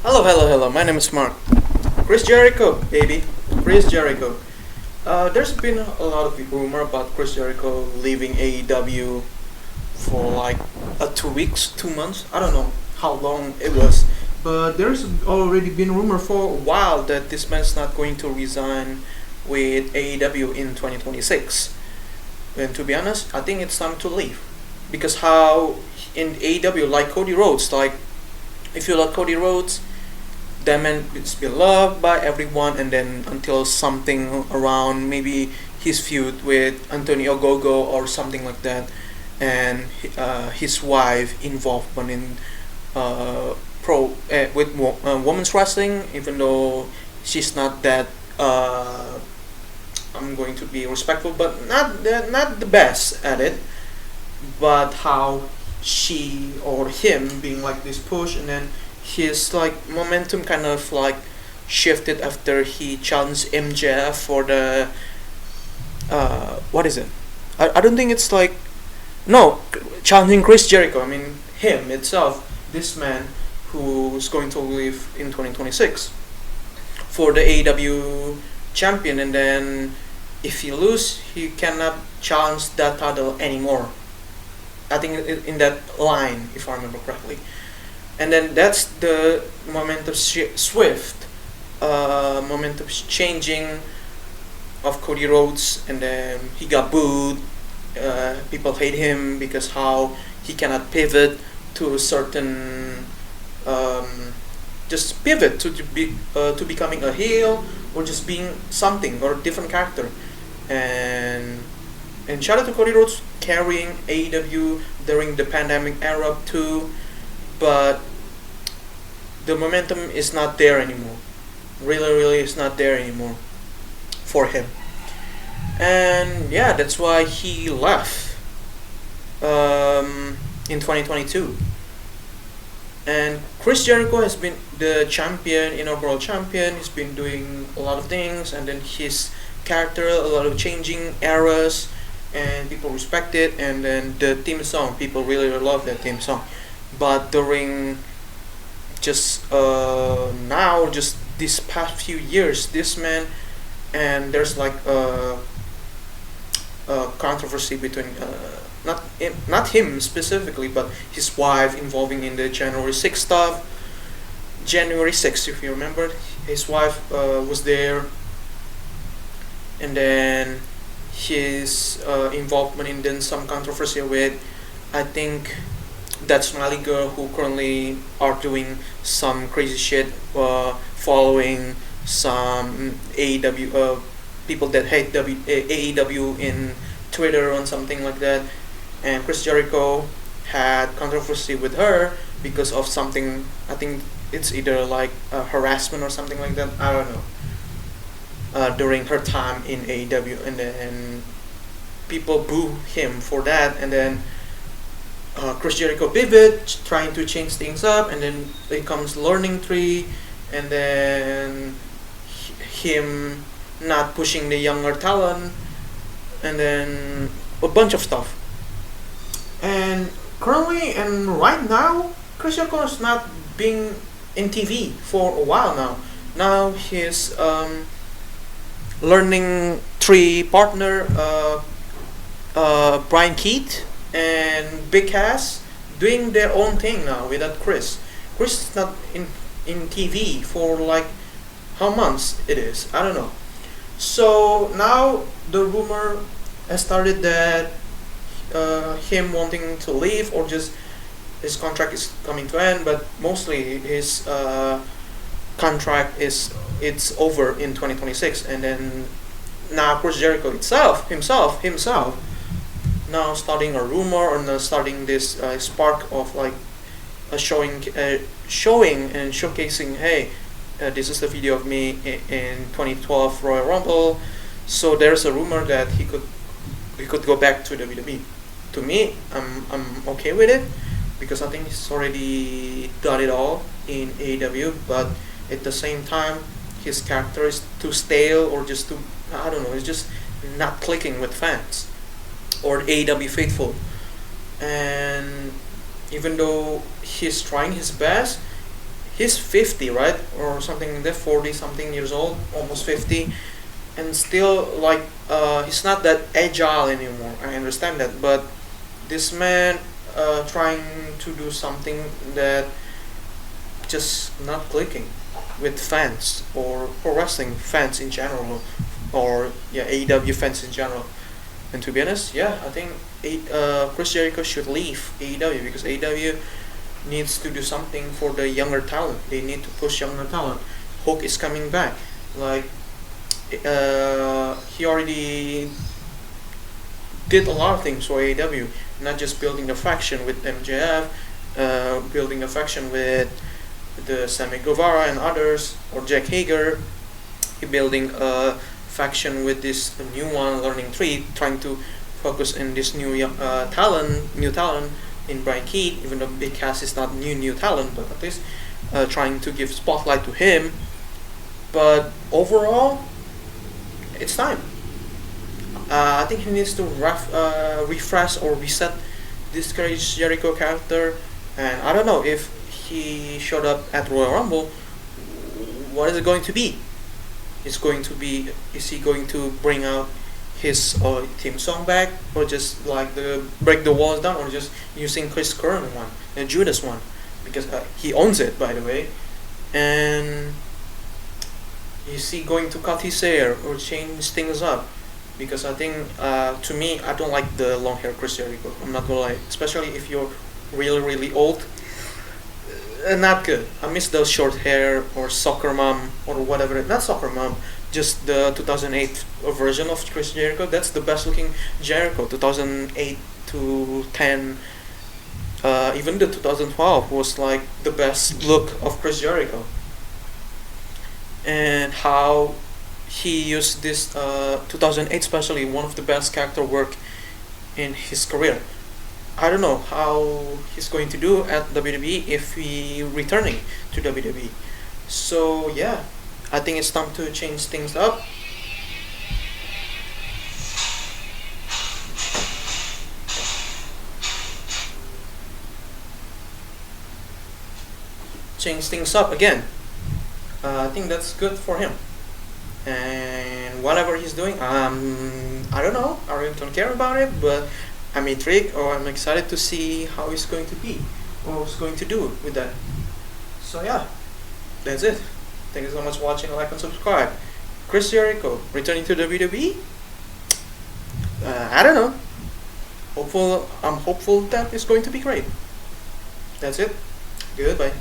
Hello, hello, hello. My name is Mark. Chris Jericho, baby. Chris Jericho. There's been a lot of rumor about Chris Jericho leaving AEW for like 2 weeks, 2 months. I don't know how long it was, but there's already been rumor for a while that this man's not going to resign with AEW in 2026. And to be honest, I think it's time to leave because how in AEW, like Cody Rhodes, like if you like Cody Rhodes, that man is beloved by everyone, and then until something around maybe his feud with Antonio Gogo or something like that, and his wife involvement in women's wrestling, even though she's not that. I'm going to be respectful, but not the best at it. But how she or him being like this push, and then his like momentum kind of like shifted after he challenged MJF for the what is it? I don't think it's like no challenging Chris Jericho. I mean him itself, this man who's going to leave in 2026 for the AEW champion, and then if he lose, he cannot challenge that title anymore. I think in that line, if I remember correctly. And then that's the momentum swift, momentum changing of Cody Rhodes, and then he got booed. People hate him because how he cannot pivot to a certain, just pivot to becoming a heel or just being something or a different character, and shout out to Cody Rhodes carrying AEW during the pandemic era too, but the momentum is not there anymore. Really, it's not there anymore for him. And yeah, that's why he left in 2022. And Chris Jericho has been the champion, inaugural champion. He's been doing a lot of things, and then his character, a lot of changing eras, and people respect it. And then the theme song, people really love that theme song. But during just now, just these past few years, this man, and there's like a controversy between not him specifically, but his wife involving in the January 6th stuff. January 6th, if you remember, his wife was there, and then his involvement in then some controversy with, I think, that Smiley girl who currently are doing some crazy shit, following some AEW people that hate AEW in Twitter or something like that. And Chris Jericho had controversy with her because of something. I think it's either like harassment or something like that. I don't know. During her time in AEW, and then people boo him for that, and then Chris Jericho pivot, trying to change things up, and then it comes learning tree, and then him not pushing the younger talent, and then a bunch of stuff. And currently and right now, Chris Jericho is not being in TV for a while now. Now his learning tree partner, Brian Keith and Big Cass, doing their own thing now without Chris. Chris is not in TV for like how months it is. I don't know. So now the rumor has started that him wanting to leave, or just his contract is coming to end, but mostly his contract it's over in 2026. And then now Chris Jericho himself now starting a rumor, or now starting this spark of like showing and showcasing, hey, this is the video of me in 2012 Royal Rumble. So there's a rumor that he could go back to WWE. To me, I'm okay with it because I think he's already done it all in AEW. But at the same time, his character is too stale, or just too, I don't know, it's just not clicking with fans or AEW faithful. And even though he's trying his best, he's 50, right, or something like that, 40 something years old, almost 50, and still like he's not that agile anymore. I understand that, but this man trying to do something that just not clicking with fans or pro wrestling fans in general, or yeah, AEW fans in general. And to be honest, yeah, I think Chris Jericho should leave AEW because AEW needs to do something for the younger talent. They need to push younger talent. Hook is coming back. Like he already did a lot of things for AEW, not just building a faction with MJF, building a faction with the Sammy Guevara and others, or Jack Hager. He building a faction with this new one, Learning Tree, trying to focus in this new talent in Brian Keith, even though Big Cass is not new talent, but at least trying to give spotlight to him. But overall, it's time. I think he needs to refresh or reset this Chris Jericho character, and I don't know if he showed up at Royal Rumble. What is it going to be? Is he going to bring out his theme song back, or just like the break the walls down, or just using Chris current one, the Judas one, because he owns it, by the way. And is he going to cut his hair or change things up? Because I think to me, I don't like the long hair Chris Jericho. I'm not gonna lie, especially if you're really old. Not good. I miss those short hair or soccer mom or whatever. Not soccer mom, just the 2008 version of Chris Jericho. That's the best looking Jericho. 2008 to 10. Even the 2012 was like the best look of Chris Jericho. And how he used this 2008 especially, one of the best character work in his career. I don't know how he's going to do at WWE if he returning to WWE. So yeah, I think it's time to change things up. Change things up again. I think that's good for him. And whatever he's doing, I don't know. I really don't care about it, but I'm intrigued, or I'm excited to see how he's going to be, or what's going to do with that. So yeah, that's it. Thank you so much for watching. Like and subscribe. Chris Jericho returning to WWE. I don't know. I'm hopeful that it's going to be great. That's it. Goodbye.